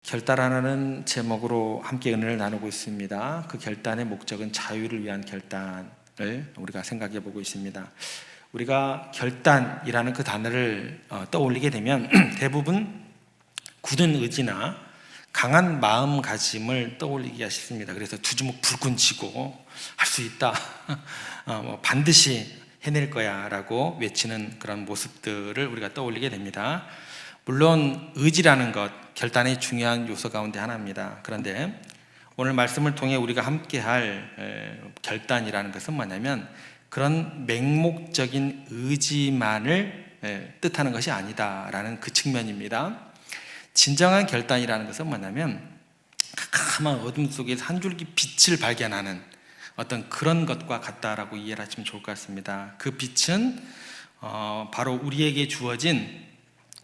결단하라는 제목으로 함께 은혜를 나누고 있습니다. 그 결단의 목적은 자유를 위한 결단을 우리가 생각해 보고 있습니다. 우리가 결단이라는 그 단어를 떠올리게 되면 대부분 굳은 의지나 강한 마음가짐을 떠올리기가 쉽습니다. 그래서 두 주먹 불끈 쥐고 할 수 있다, 반드시 해낼 거야 라고 외치는 그런 모습들을 우리가 떠올리게 됩니다. 물론 의지라는 것, 결단의 중요한 요소 가운데 하나입니다. 그런데 오늘 말씀을 통해 우리가 함께 할 결단이라는 것은 뭐냐면 그런 맹목적인 의지만을 뜻하는 것이 아니다라는 그 측면입니다. 진정한 결단이라는 것은 뭐냐면 캄캄한 어둠 속에서 한 줄기 빛을 발견하는 어떤 그런 것과 같다라고 이해를 하시면 좋을 것 같습니다. 그 빛은 바로 우리에게 주어진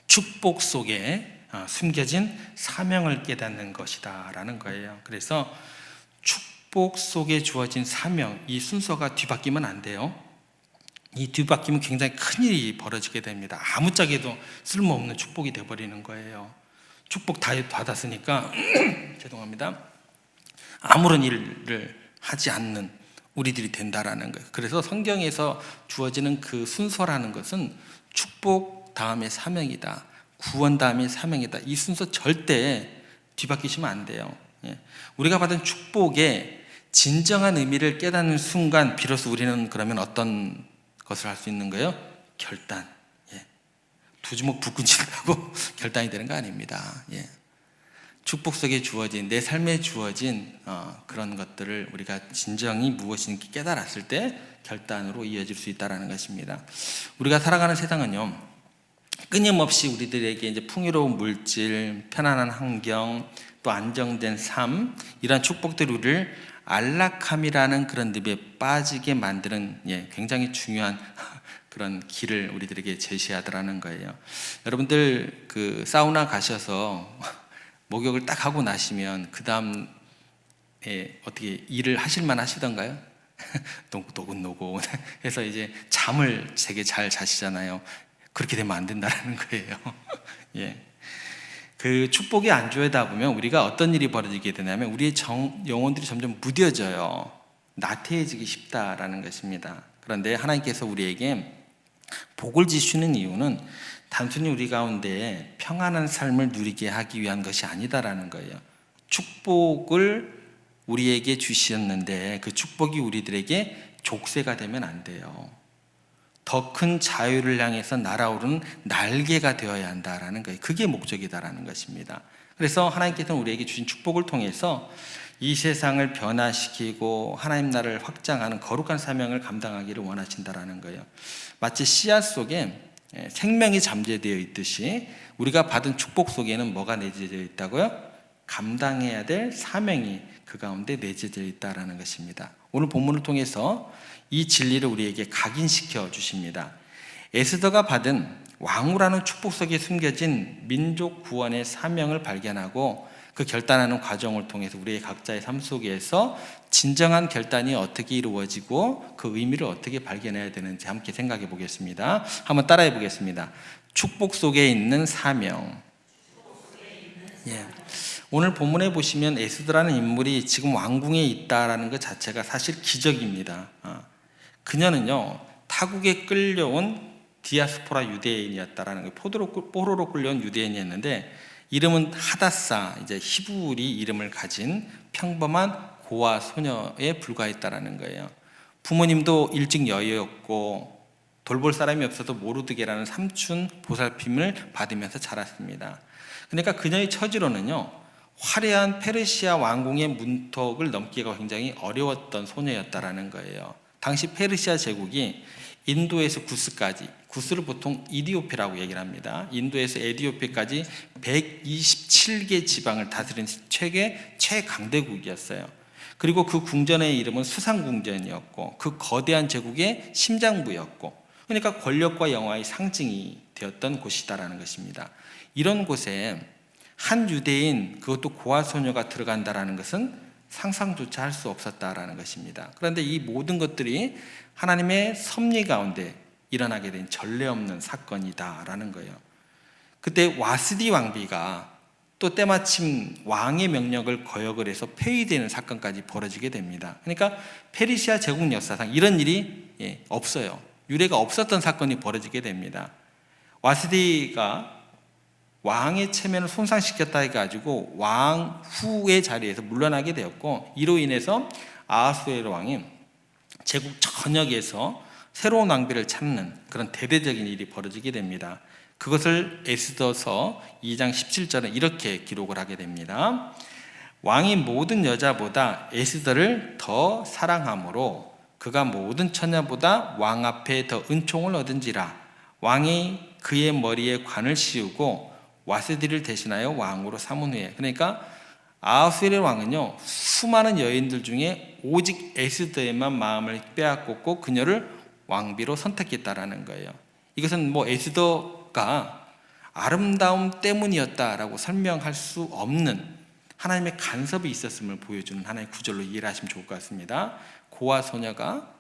축복 속에 숨겨진 사명을 깨닫는 것이다 라는 거예요. 그래서 축복 속에 주어진 사명, 이 순서가 뒤바뀌면 안 돼요. 이 뒤바뀌면 굉장히 큰일이 벌어지게 됩니다. 아무짝에도 쓸모없는 축복이 되어버리는 거예요. 축복 다 받았으니까 죄송합니다. 아무런 일을 하지 않는 우리들이 된다라는 거예요. 그래서 성경에서 주어지는 그 순서라는 것은 축복 다음에 사명이다, 구원 다음에 사명이다. 이 순서 절대 뒤바뀌시면 안 돼요. 우리가 받은 축복의 진정한 의미를 깨닫는 순간 비로소 우리는 그러면 어떤 것을 할 수 있는 거예요? 결단. 두 주먹 불끈 쥐다고 결단이 되는 거 아닙니다. 축복 속에 주어진, 내 삶에 주어진 그런 것들을 우리가 진정이 무엇인지 깨달았을 때 결단으로 이어질 수 있다는 것입니다. 우리가 살아가는 세상은요, 끊임없이 우리들에게 이제 풍요로운 물질, 편안한 환경, 또 안정된 삶, 이러한 축복들이 우리를 안락함이라는 그런 늪에 빠지게 만드는 굉장히 중요한 그런 길을 우리들에게 제시하더라는 거예요. 여러분들 그 사우나 가셔서 목욕을 딱 하고 나시면 그 다음에 어떻게 일을 하실만 하시던가요? 노곤노곤 해서 이제 잠을 되게 잘 자시잖아요. 그렇게 되면 안 된다는 거예요. 그 축복이 안 주어다 보면 우리가 어떤 일이 벌어지게 되냐면 우리의 영혼들이 점점 무뎌져요. 나태해지기 쉽다라는 것입니다. 그런데 하나님께서 우리에게 복을 주시는 이유는 단순히 우리 가운데 평안한 삶을 누리게 하기 위한 것이 아니다라는 거예요. 축복을 우리에게 주셨는데 그 축복이 우리들에게 족쇄가 되면 안 돼요. 더 큰 자유를 향해서 날아오르는 날개가 되어야 한다라는 거예요. 그게 목적이다라는 것입니다. 그래서 하나님께서는 우리에게 주신 축복을 통해서 이 세상을 변화시키고 하나님 나라를 확장하는 거룩한 사명을 감당하기를 원하신다라는 거예요. 마치 씨앗 속에 생명이 잠재되어 있듯이 우리가 받은 축복 속에는 뭐가 내재되어 있다고요? 감당해야 될 사명이 그 가운데 내재되어 있다는 것입니다. 오늘 본문을 통해서 이 진리를 우리에게 각인시켜 주십니다. 에스더가 받은 왕후라는 축복 속에 숨겨진 민족 구원의 사명을 발견하고 그 결단하는 과정을 통해서 우리의 각자의 삶 속에서 진정한 결단이 어떻게 이루어지고 그 의미를 어떻게 발견해야 되는지 함께 생각해 보겠습니다. 한번 따라해 보겠습니다. 축복 속에 있는 사명. 오늘 본문에 보시면 에스더라는 인물이 지금 왕궁에 있다라는 것 자체가 사실 기적입니다. 그녀는요, 타국에 끌려온 디아스포라 유대인이었다라는 거예요. 포로로 끌려온 유대인이었는데 이름은 하다사, 이제 히브리 이름을 가진 평범한 고아 소녀에 불과했다라는 거예요. 부모님도 일찍 여의었고 돌볼 사람이 없어도 모르드게라는 삼촌 보살핌을 받으면서 자랐습니다. 그러니까 그녀의 처지로는요, 화려한 페르시아 왕궁의 문턱을 넘기가 굉장히 어려웠던 소녀였다라는 거예요. 당시 페르시아 제국이 인도에서 구스까지, 구스를 보통 이디오피라고 얘기를 합니다. 인도에서 에디오피까지 127개 지방을 다스린 최강대국이었어요. 그리고 그 궁전의 이름은 수상궁전이었고 그 거대한 제국의 심장부였고, 그러니까 권력과 영화의 상징이 되었던 곳이다라는 것입니다. 이런 곳에 한 유대인, 그것도 고아 소녀가 들어간다라는 것은 상상조차 할 수 없었다라는 것입니다. 그런데 이 모든 것들이 하나님의 섭리 가운데 일어나게 된 전례 없는 사건이다라는 거예요. 그때 와스디 왕비가 또 때마침 왕의 명령을 거역을 해서 폐위되는 사건까지 벌어지게 됩니다. 그러니까 페르시아 제국 역사상 이런 일이 없어요. 유례가 없었던 사건이 벌어지게 됩니다. 와스디가 왕의 체면을 손상시켰다 해가지고 왕 후의 자리에서 물러나게 되었고, 이로 인해서 아하수에로 왕이 제국 전역에서 새로운 왕비를 찾는 그런 대대적인 일이 벌어지게 됩니다. 그것을 에스더서 2장 17절에 이렇게 기록을 하게 됩니다. 왕이 모든 여자보다 에스더를 더 사랑하므로 그가 모든 처녀보다 왕 앞에 더 은총을 얻은지라. 왕이 그의 머리에 관을 씌우고 와스디를 대신하여 왕으로 삼은 후에, 그러니까 아하수에로 왕은요, 수많은 여인들 중에 오직 에스더에만 마음을 빼앗겼고 그녀를 왕비로 선택했다라는 거예요. 이것은 에스더가 아름다움 때문이었다라고 설명할 수 없는 하나님의 간섭이 있었음을 보여주는 하나의 구절로 이해를 하시면 좋을 것 같습니다. 고아 소녀가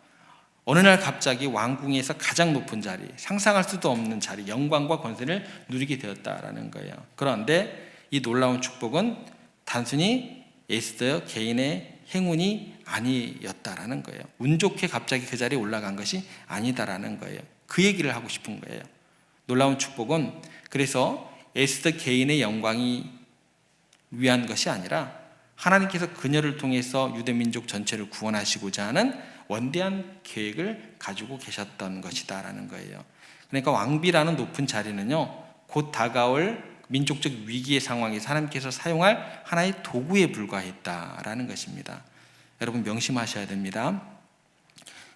어느 날 갑자기 왕궁에서 가장 높은 자리, 상상할 수도 없는 자리, 영광과 권세를 누리게 되었다라는 거예요. 그런데 이 놀라운 축복은 단순히 에스더 개인의 행운이 아니었다라는 거예요. 운 좋게 갑자기 그 자리에 올라간 것이 아니다라는 거예요. 그 얘기를 하고 싶은 거예요. 놀라운 축복은 그래서 에스더 개인의 영광이 위한 것이 아니라 하나님께서 그녀를 통해서 유대 민족 전체를 구원하시고자 하는 원대한 계획을 가지고 계셨던 것이다라는 거예요. 그러니까 왕비라는 높은 자리는요, 곧 다가올 민족적 위기의 상황에서 하나님께서 사용할 하나의 도구에 불과했다라는 것입니다. 여러분 명심하셔야 됩니다.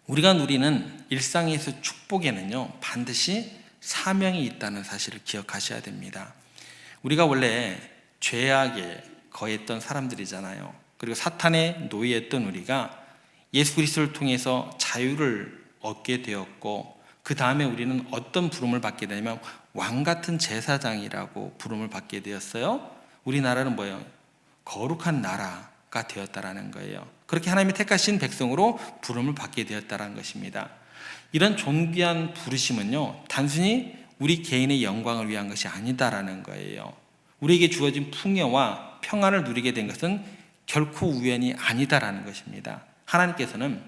우리가 누리는 일상에서 축복에는요, 반드시 사명이 있다는 사실을 기억하셔야 됩니다. 우리가 원래 죄악에 거했던 사람들이잖아요. 그리고 사탄의 노예였던 우리가 예수 그리스도를 통해서 자유를 얻게 되었고, 그 다음에 우리는 어떤 부름을 받게 되냐면 왕같은 제사장이라고 부름을 받게 되었어요. 우리나라는 뭐예요? 거룩한 나라가 되었다라는 거예요. 그렇게 하나님이 택하신 백성으로 부름을 받게 되었다라는 것입니다. 이런 존귀한 부르심은요, 단순히 우리 개인의 영광을 위한 것이 아니다라는 거예요. 우리에게 주어진 풍요와 평안을 누리게 된 것은 결코 우연이 아니다라는 것입니다. 하나님께서는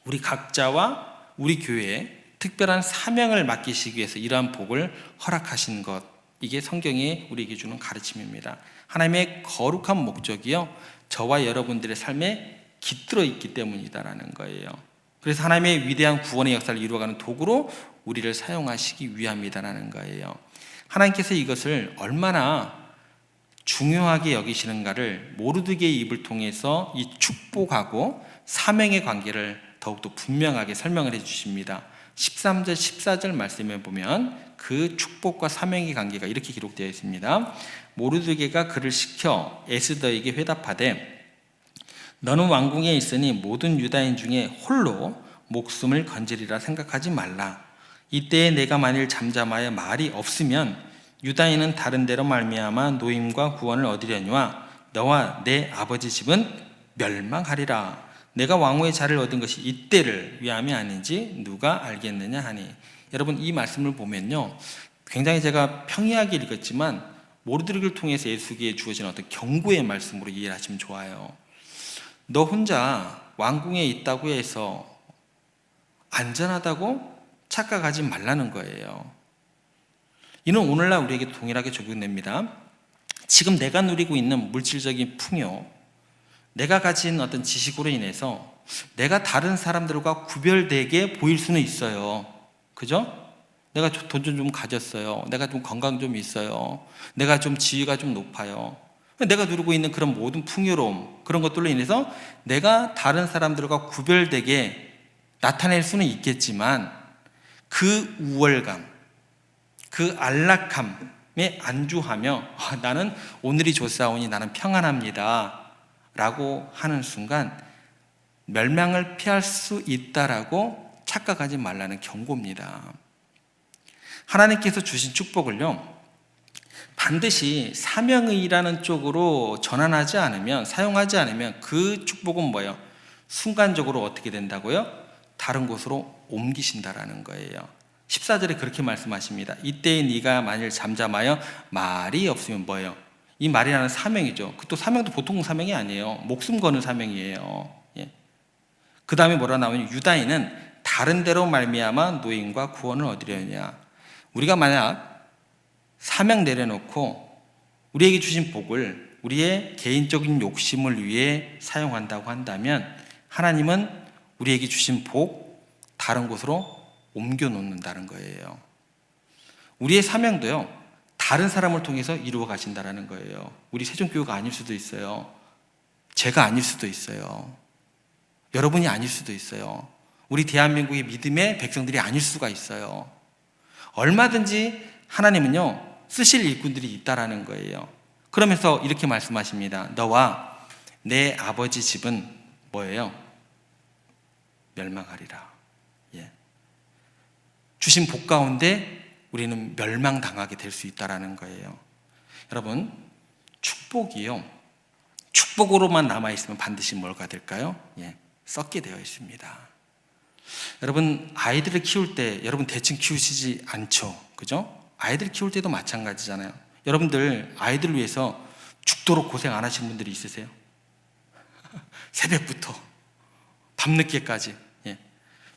우리 각자와 우리 교회에 특별한 사명을 맡기시기 위해서 이러한 복을 허락하신 것, 이게 성경이 우리에게 주는 가르침입니다. 하나님의 거룩한 목적이요, 저와 여러분들의 삶에 깃들어 있기 때문이다라는 거예요. 그래서 하나님의 위대한 구원의 역사를 이루어가는 도구로 우리를 사용하시기 위함이다라는 거예요. 하나님께서 이것을 얼마나 중요하게 여기시는가를 모르드게의 입을 통해서 이 축복하고 사명의 관계를 더욱더 분명하게 설명을 해주십니다. 13절 14절 말씀에 보면 그 축복과 사명의 관계가 이렇게 기록되어 있습니다. 모르드게가 그를 시켜 에스더에게 회답하되 너는 왕궁에 있으니 모든 유다인 중에 홀로 목숨을 건지리라 생각하지 말라. 이때에 내가 만일 잠잠하여 말이 없으면 유다인은 다른 데로 말미암아 노임과 구원을 얻으려니와 너와 내 아버지 집은 멸망하리라. 내가 왕후의 자를 얻은 것이 이때를 위함이 아닌지 누가 알겠느냐 하니. 여러분 이 말씀을 보면요, 굉장히 제가 평이하게 읽었지만 모르드게를 통해서 예수에게 주어진 어떤 경고의 말씀으로 이해를 하시면 좋아요. 너 혼자 왕궁에 있다고 해서 안전하다고 착각하지 말라는 거예요. 이는 오늘날 우리에게 동일하게 적용됩니다. 지금 내가 누리고 있는 물질적인 풍요, 내가 가진 어떤 지식으로 인해서 내가 다른 사람들과 구별되게 보일 수는 있어요. 그죠? 내가 돈 좀 가졌어요. 내가 좀 건강 좀 있어요. 내가 좀 지위가 좀 높아요. 내가 누리고 있는 그런 모든 풍요로움, 그런 것들로 인해서 내가 다른 사람들과 구별되게 나타낼 수는 있겠지만 그 우월감, 그 안락함에 안주하며 나는 오늘이 좋사오니 나는 평안합니다 라고 하는 순간 멸망을 피할 수 있다라고 착각하지 말라는 경고입니다. 하나님께서 주신 축복을요, 반드시 사명의라는 쪽으로 전환하지 않으면, 사용하지 않으면 그 축복은 뭐예요? 순간적으로 어떻게 된다고요? 다른 곳으로 옮기신다라는 거예요. 14절에 그렇게 말씀하십니다. 이때에 네가 만일 잠잠하여 말이 없으면 뭐예요? 이 말이라는 사명이죠. 그 또 사명도 보통 사명이 아니에요. 목숨 거는 사명이에요. 예. 그 다음에 뭐라 나오냐? 유다인은 다른 데로 말미암아 노임과 구원을 얻으려느냐. 우리가 만약 사명 내려놓고 우리에게 주신 복을 우리의 개인적인 욕심을 위해 사용한다고 한다면 하나님은 우리에게 주신 복 다른 곳으로 옮겨 놓는다는 거예요. 우리의 사명도요, 다른 사람을 통해서 이루어 가신다는 거예요. 우리 세종교회가 아닐 수도 있어요. 제가 아닐 수도 있어요. 여러분이 아닐 수도 있어요. 우리 대한민국의 믿음의 백성들이 아닐 수가 있어요. 얼마든지 하나님은요, 쓰실 일꾼들이 있다라는 거예요. 그러면서 이렇게 말씀하십니다. 너와 내 아버지 집은 뭐예요? 멸망하리라. 예. 주신 복 가운데 우리는 멸망당하게 될 수 있다라는 거예요. 여러분, 축복이요, 축복으로만 남아있으면 반드시 뭐가 될까요? 예, 썩게 되어 있습니다. 여러분, 아이들을 키울 때 여러분 대충 키우시지 않죠, 그죠? 아이들 키울 때도 마찬가지잖아요. 여러분들 아이들을 위해서 죽도록 고생 안 하신 분들이 있으세요? 새벽부터 밤늦게까지, 예,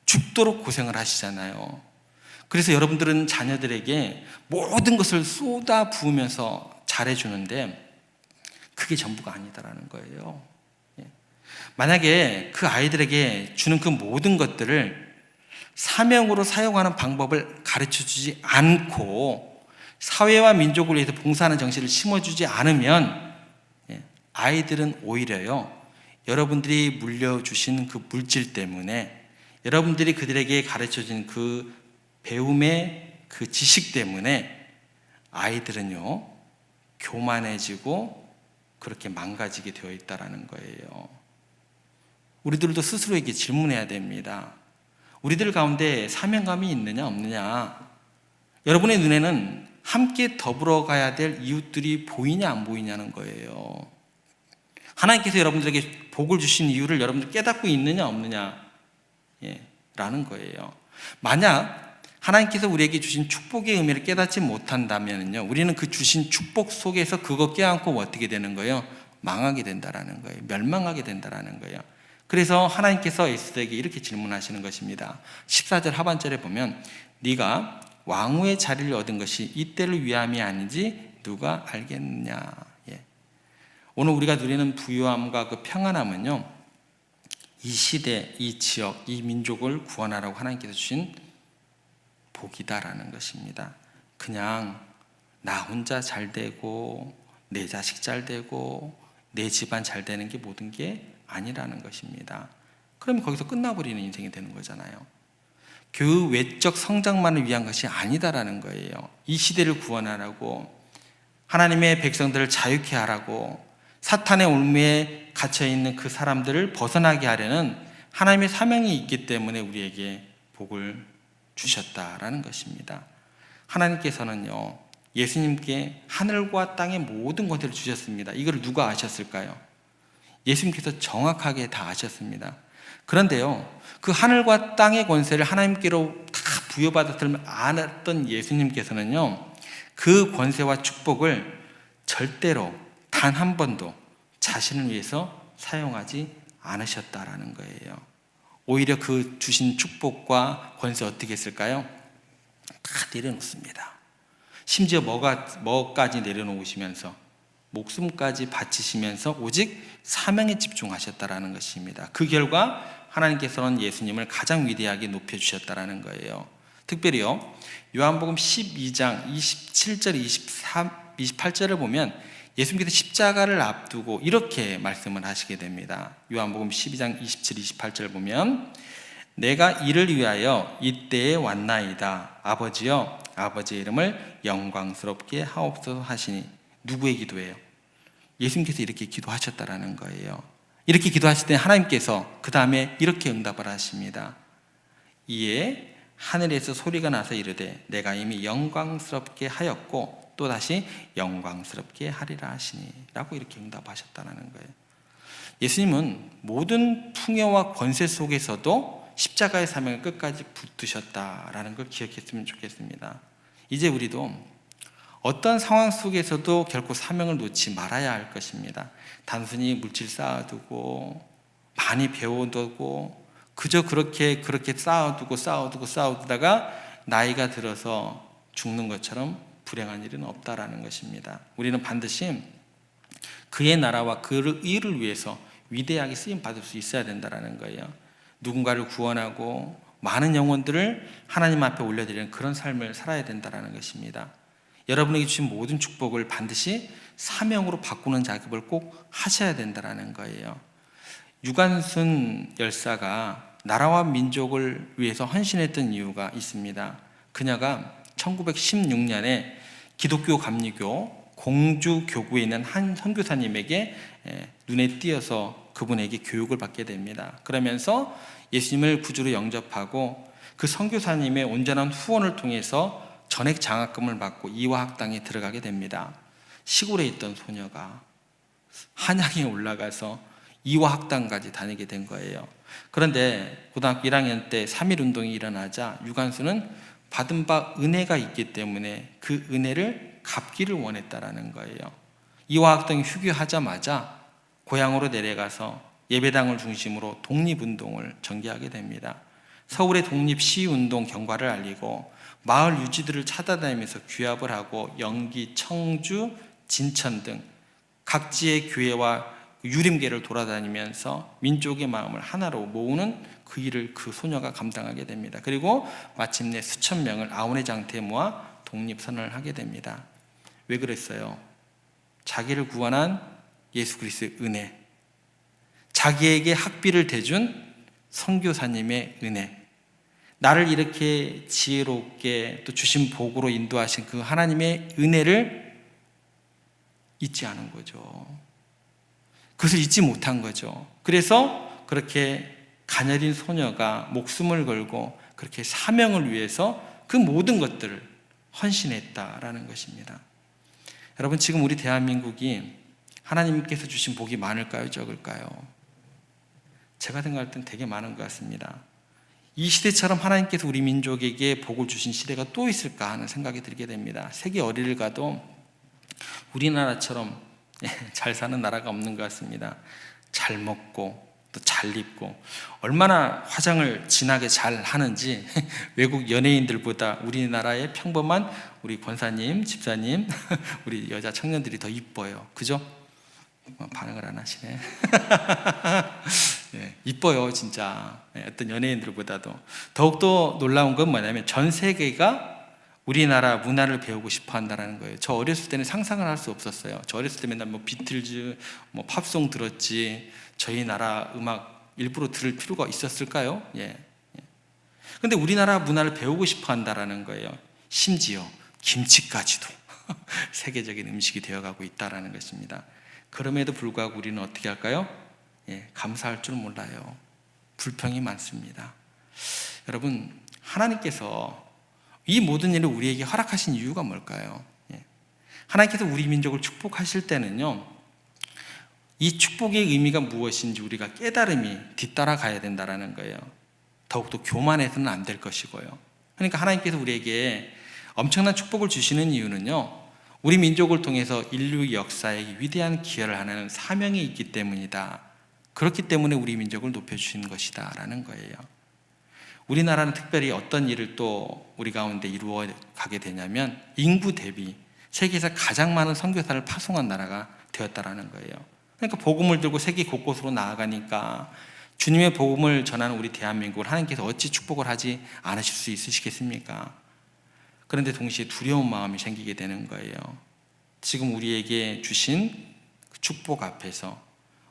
죽도록 고생을 하시잖아요. 그래서 여러분들은 자녀들에게 모든 것을 쏟아 부으면서 잘해주는데 그게 전부가 아니다라는 거예요. 예. 만약에 그 아이들에게 주는 그 모든 것들을 사명으로 사용하는 방법을 가르쳐주지 않고 사회와 민족을 위해서 봉사하는 정신을 심어주지 않으면 아이들은 오히려요, 여러분들이 물려주신 그 물질 때문에, 여러분들이 그들에게 가르쳐준 그 배움의 그 지식 때문에 아이들은요, 교만해지고 그렇게 망가지게 되어 있다는 거예요. 우리들도 스스로에게 질문해야 됩니다. 우리들 가운데 사명감이 있느냐 없느냐. 여러분의 눈에는 함께 더불어 가야 될 이웃들이 보이냐 안 보이냐는 거예요. 하나님께서 여러분들에게 복을 주신 이유를 여러분들 깨닫고 있느냐 없느냐, 예, 라는 거예요. 만약 하나님께서 우리에게 주신 축복의 의미를 깨닫지 못한다면요, 우리는 그 주신 축복 속에서 그거 껴안고 어떻게 되는 거예요? 망하게 된다라는 거예요. 멸망하게 된다라는 거예요. 그래서 하나님께서 에스더에게 이렇게 질문하시는 것입니다. 14절 하반절에 보면 네가 왕후의 자리를 얻은 것이 이때를 위함이 아닌지 누가 알겠느냐. 예. 오늘 우리가 누리는 부유함과 그 평안함은요, 이 시대, 이 지역, 이 민족을 구원하라고 하나님께서 주신 복이다라는 것입니다. 그냥 나 혼자 잘 되고 내 자식 잘 되고 내 집안 잘 되는 게 모든 게 아니라는 것입니다. 그러면 거기서 끝나버리는 인생이 되는 거잖아요. 그 외적 성장만을 위한 것이 아니다라는 거예요. 이 시대를 구원하라고, 하나님의 백성들을 자유케 하라고, 사탄의 올무에 갇혀있는 그 사람들을 벗어나게 하려는 하나님의 사명이 있기 때문에 우리에게 복을 주셨다라는 것입니다. 하나님께서는요, 예수님께 하늘과 땅의 모든 것들을 주셨습니다. 이걸 누가 아셨을까요? 예수님께서 정확하게 다 아셨습니다. 그런데요, 그 하늘과 땅의 권세를 하나님께로 다 부여받았음을 알았던 예수님께서는요, 그 권세와 축복을 절대로 단 한 번도 자신을 위해서 사용하지 않으셨다라는 거예요. 오히려 그 주신 축복과 권세 어떻게 했을까요? 다 내려놓습니다. 심지어 뭐까지 내려놓으시면서 목숨까지 바치시면서 오직 사명에 집중하셨다라는 것입니다. 그 결과 하나님께서는 예수님을 가장 위대하게 높여주셨다라는 거예요. 특별히요, 요한복음 12장 27절 28절을 보면 예수님께서 십자가를 앞두고 이렇게 말씀을 하시게 됩니다. 요한복음 12장 27, 28절 보면 내가 이를 위하여 이때에 왔나이다. 아버지여, 아버지의 이름을 영광스럽게 하옵소서 하시니. 누구의 기도예요? 예수님께서 이렇게 기도하셨다라는 거예요. 이렇게 기도하실 때 하나님께서 그 다음에 이렇게 응답을 하십니다. 이에 하늘에서 소리가 나서 이르되 내가 이미 영광스럽게 하였고 또다시 영광스럽게 하리라 하시니 라고 이렇게 응답하셨다는 거예요. 예수님은 모든 풍요와 권세 속에서도 십자가의 사명을 끝까지 붙드셨다라는 걸 기억했으면 좋겠습니다. 이제 우리도 어떤 상황 속에서도 결코 사명을 놓지 말아야 할 것입니다. 단순히 물질 쌓아두고 많이 배워두고 그저 그렇게 쌓아두다가 나이가 들어서 죽는 것처럼 불행한 일은 없다라는 것입니다. 우리는 반드시 그의 나라와 그 일을 위해서 위대하게 쓰임 받을 수 있어야 된다는 거예요. 누군가를 구원하고 많은 영혼들을 하나님 앞에 올려드리는 그런 삶을 살아야 된다는 것입니다. 여러분에게 주신 모든 축복을 반드시 사명으로 바꾸는 작업을 꼭 하셔야 된다는 거예요. 유관순 열사가 나라와 민족을 위해서 헌신했던 이유가 있습니다. 그녀가 1916년에 기독교 감리교 공주교구에 있는 한 선교사님에게 눈에 띄어서 그분에게 교육을 받게 됩니다. 그러면서 예수님을 구주로 영접하고 그 선교사님의 온전한 후원을 통해서 전액 장학금을 받고 이화학당에 들어가게 됩니다. 시골에 있던 소녀가 한양에 올라가서 이화학당까지 다니게 된 거예요. 그런데 고등학교 1학년 때 3.1운동이 일어나자 유관순은 받은 바 은혜가 있기 때문에 그 은혜를 갚기를 원했다라는 거예요. 이화학당이 휴교하자마자 고향으로 내려가서 예배당을 중심으로 독립운동을 전개하게 됩니다. 서울의 독립시운동 경과를 알리고 마을 유지들을 찾아다니면서 귀합을 하고 영기, 청주, 진천 등 각지의 교회와 유림계를 돌아다니면서 민족의 마음을 하나로 모으는 그 일을 그 소녀가 감당하게 됩니다. 그리고 마침내 수천 명을 아우네 장터에 모아 독립선언을 하게 됩니다. 왜 그랬어요? 자기를 구원한 예수 그리스도의 은혜, 자기에게 학비를 대준 선교사님의 은혜, 나를 이렇게 지혜롭게 또 주신 복으로 인도하신 그 하나님의 은혜를 잊지 않은 거죠. 그것을 잊지 못한 거죠. 그래서 그렇게 가녀린 소녀가 목숨을 걸고 그렇게 사명을 위해서 그 모든 것들을 헌신했다라는 것입니다. 여러분, 지금 우리 대한민국이 하나님께서 주신 복이 많을까요? 적을까요? 제가 생각할 땐 되게 많은 것 같습니다. 이 시대처럼 하나님께서 우리 민족에게 복을 주신 시대가 또 있을까 하는 생각이 들게 됩니다. 세계 어디를 가도 우리나라처럼 잘 사는 나라가 없는 것 같습니다. 잘 먹고 또 잘 입고 얼마나 화장을 진하게 잘 하는지 외국 연예인들보다 우리나라의 평범한 우리 권사님, 집사님, 우리 여자 청년들이 더 이뻐요. 그죠? 반응을 안 하시네. 네, 이뻐요 진짜. 어떤 연예인들보다도. 더욱더 놀라운 건 뭐냐면 전 세계가 우리나라 문화를 배우고 싶어 한다는 거예요. 저 어렸을 때는 상상을 할 수 없었어요. 저 어렸을 때 맨날 비틀즈, 팝송 들었지 저희 나라 음악 일부러 들을 필요가 있었을까요? 예. 근데 우리나라 문화를 배우고 싶어 한다는 거예요. 심지어 김치까지도 세계적인 음식이 되어가고 있다는 것입니다. 그럼에도 불구하고 우리는 어떻게 할까요? 감사할 줄 몰라요. 불평이 많습니다. 여러분, 하나님께서 이 모든 일을 우리에게 허락하신 이유가 뭘까요? 하나님께서 우리 민족을 축복하실 때는요, 이 축복의 의미가 무엇인지 우리가 깨달음이 뒤따라 가야 된다는 거예요. 더욱더 교만해서는 안 될 것이고요. 그러니까 하나님께서 우리에게 엄청난 축복을 주시는 이유는요, 우리 민족을 통해서 인류 역사에 위대한 기여를 하는 사명이 있기 때문이다. 그렇기 때문에 우리 민족을 높여주시는 것이다 라는 거예요. 우리나라는 특별히 어떤 일을 또 우리 가운데 이루어 가게 되냐면 인구 대비 세계에서 가장 많은 선교사를 파송한 나라가 되었다라는 거예요. 그러니까 복음을 들고 세계 곳곳으로 나아가니까 주님의 복음을 전하는 우리 대한민국을 하나님께서 어찌 축복을 하지 않으실 수 있으시겠습니까? 그런데 동시에 두려운 마음이 생기게 되는 거예요. 지금 우리에게 주신 축복 앞에서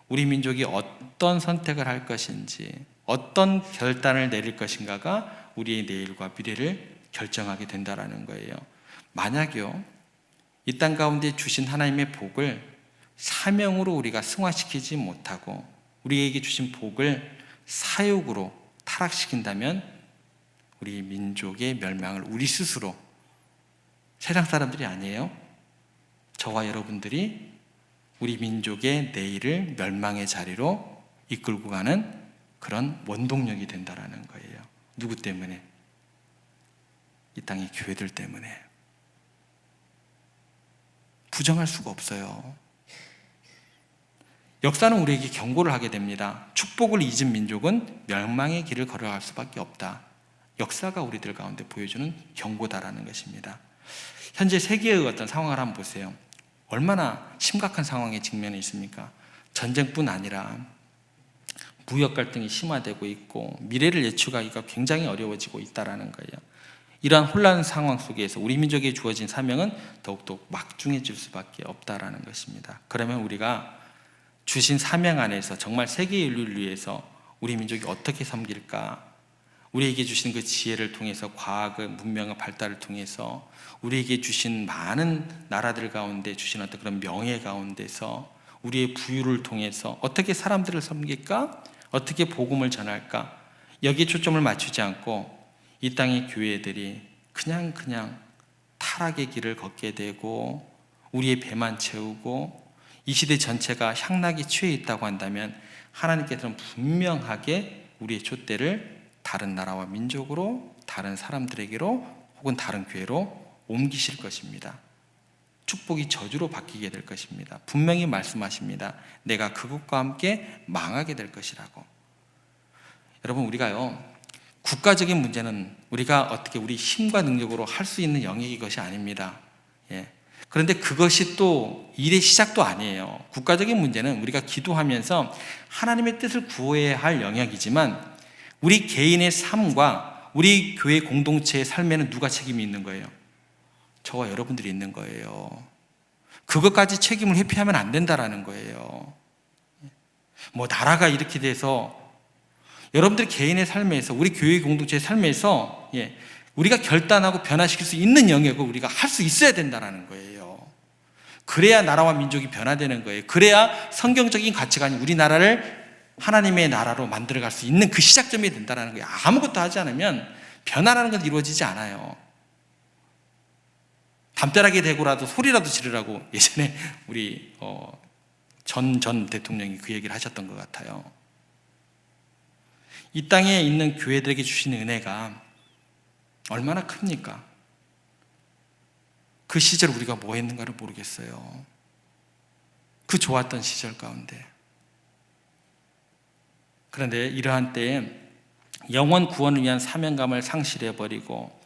우리 민족이 어떤 선택을 할 것인지, 어떤 결단을 내릴 것인가가 우리의 내일과 미래를 결정하게 된다는 거예요. 만약요, 이 땅 가운데 주신 하나님의 복을 사명으로 우리가 승화시키지 못하고 우리에게 주신 복을 사욕으로 타락시킨다면 우리 민족의 멸망을 우리 스스로, 세상 사람들이 아니에요, 저와 여러분들이 우리 민족의 내일을 멸망의 자리로 이끌고 가는 그런 원동력이 된다라는 거예요. 누구 때문에? 이 땅의 교회들 때문에. 부정할 수가 없어요. 역사는 우리에게 경고를 하게 됩니다. 축복을 잊은 민족은 멸망의 길을 걸어갈 수밖에 없다. 역사가 우리들 가운데 보여주는 경고다라는 것입니다. 현재 세계의 어떤 상황을 한번 보세요. 얼마나 심각한 상황에 직면해 있습니까? 전쟁뿐 아니라 무역 갈등이 심화되고 있고 미래를 예측하기가 굉장히 어려워지고 있다는 거예요. 이러한 혼란 상황 속에서 우리 민족에 주어진 사명은 더욱더 막중해질 수밖에 없다는 것입니다. 그러면 우리가 주신 사명 안에서 정말 세계 인류를 위해서 우리 민족이 어떻게 섬길까? 우리에게 주신 그 지혜를 통해서 과학의 문명의 발달을 통해서 우리에게 주신 많은 나라들 가운데 주신 어떤 그런 명예 가운데서 우리의 부유를 통해서 어떻게 사람들을 섬길까? 어떻게 복음을 전할까? 여기에 초점을 맞추지 않고 이 땅의 교회들이 그냥 타락의 길을 걷게 되고 우리의 배만 채우고 이 시대 전체가 향락에 취해 있다고 한다면 하나님께서는 분명하게 우리의 촛대를 다른 나라와 민족으로, 다른 사람들에게로 혹은 다른 교회로 옮기실 것입니다. 축복이 저주로 바뀌게 될 것입니다. 분명히 말씀하십니다. 내가 그것과 함께 망하게 될 것이라고. 여러분, 우리가요, 국가적인 문제는 우리가 어떻게 우리 힘과 능력으로 할 수 있는 영역이 것이 아닙니다. 그런데 그것이 또 일의 시작도 아니에요. 국가적인 문제는 우리가 기도하면서 하나님의 뜻을 구해야 할 영역이지만 우리 개인의 삶과 우리 교회 공동체의 삶에는 누가 책임이 있는 거예요? 저와 여러분들이 있는 거예요. 그것까지 책임을 회피하면 안 된다라는 거예요. 뭐 나라가 이렇게 돼서 여러분들 개인의 삶에서 우리 교회 공동체의 삶에서 우리가 결단하고 변화시킬 수 있는 영역을 우리가 할 수 있어야 된다는 거예요. 그래야 나라와 민족이 변화되는 거예요. 그래야 성경적인 가치관이 우리나라를 하나님의 나라로 만들어갈 수 있는 그 시작점이 된다는 거예요. 아무것도 하지 않으면 변화라는 건 이루어지지 않아요. 담벼락이 대고라도 소리라도 지르라고 예전에 우리 전 대통령이 그 얘기를 하셨던 것 같아요. 이 땅에 있는 교회들에게 주신 은혜가 얼마나 큽니까? 그 시절 우리가 뭐 했는가를 모르겠어요. 그 좋았던 시절 가운데. 그런데 이러한 때에 영원 구원을 위한 사명감을 상실해버리고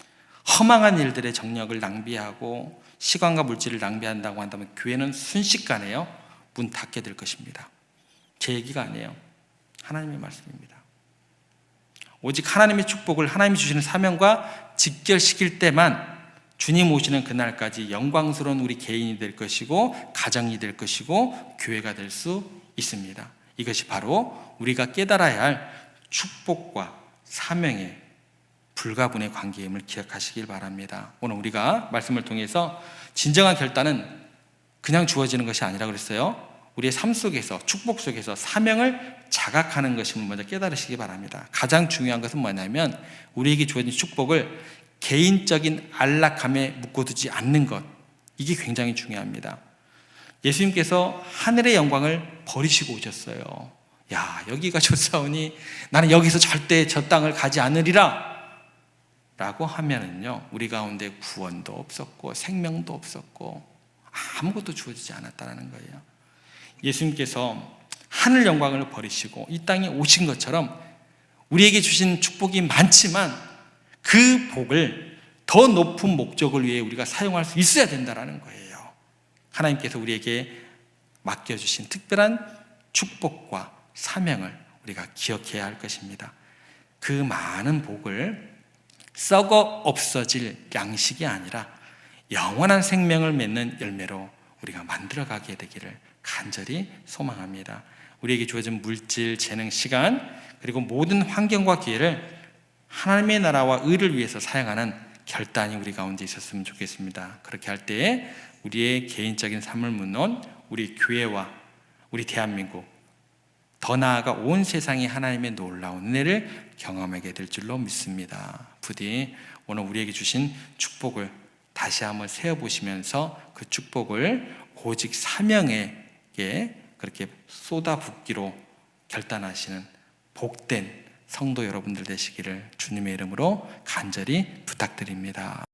허망한 일들의 정력을 낭비하고 시간과 물질을 낭비한다고 한다면 교회는 순식간에요 문 닫게 될 것입니다. 제 얘기가 아니에요. 하나님의 말씀입니다. 오직 하나님의 축복을 하나님이 주시는 사명과 직결시킬 때만 주님 오시는 그날까지 영광스러운 우리 개인이 될 것이고 가정이 될 것이고 교회가 될 수 있습니다. 이것이 바로 우리가 깨달아야 할 축복과 사명의 불가분의 관계임을 기억하시길 바랍니다. 오늘 우리가 말씀을 통해서 진정한 결단은 그냥 주어지는 것이 아니라 그랬어요. 우리의 삶 속에서 축복 속에서 사명을 자각하는 것임을 먼저 깨달으시기 바랍니다. 가장 중요한 것은 뭐냐면 우리에게 주어진 축복을 개인적인 안락함에 묶어두지 않는 것, 이게 굉장히 중요합니다. 예수님께서 하늘의 영광을 버리시고 오셨어요. 야, 여기가 좋사오니 나는 여기서 절대 저 땅을 가지 않으리라 라고 하면은요 우리 가운데 구원도 없었고 생명도 없었고 아무것도 주어지지 않았다는 거예요. 예수님께서 하늘 영광을 버리시고 이 땅에 오신 것처럼 우리에게 주신 축복이 많지만 그 복을 더 높은 목적을 위해 우리가 사용할 수 있어야 된다는 거예요. 하나님께서 우리에게 맡겨주신 특별한 축복과 사명을 우리가 기억해야 할 것입니다. 그 많은 복을 썩어 없어질 양식이 아니라 영원한 생명을 맺는 열매로 우리가 만들어가게 되기를 간절히 소망합니다. 우리에게 주어진 물질, 재능, 시간 그리고 모든 환경과 기회를 하나님의 나라와 의를 위해서 사용하는 결단이 우리 가운데 있었으면 좋겠습니다. 그렇게 할 때에 우리의 개인적인 삶을 묻는 우리 교회와 우리 대한민국, 더 나아가 온 세상이 하나님의 놀라운 은혜를 경험하게 될 줄로 믿습니다. 부디 오늘 우리에게 주신 축복을 다시 한번 세어보시면서 그 축복을 오직 사명에게 그렇게 쏟아붓기로 결단하시는 복된 성도 여러분들 되시기를 주님의 이름으로 간절히 부탁드립니다.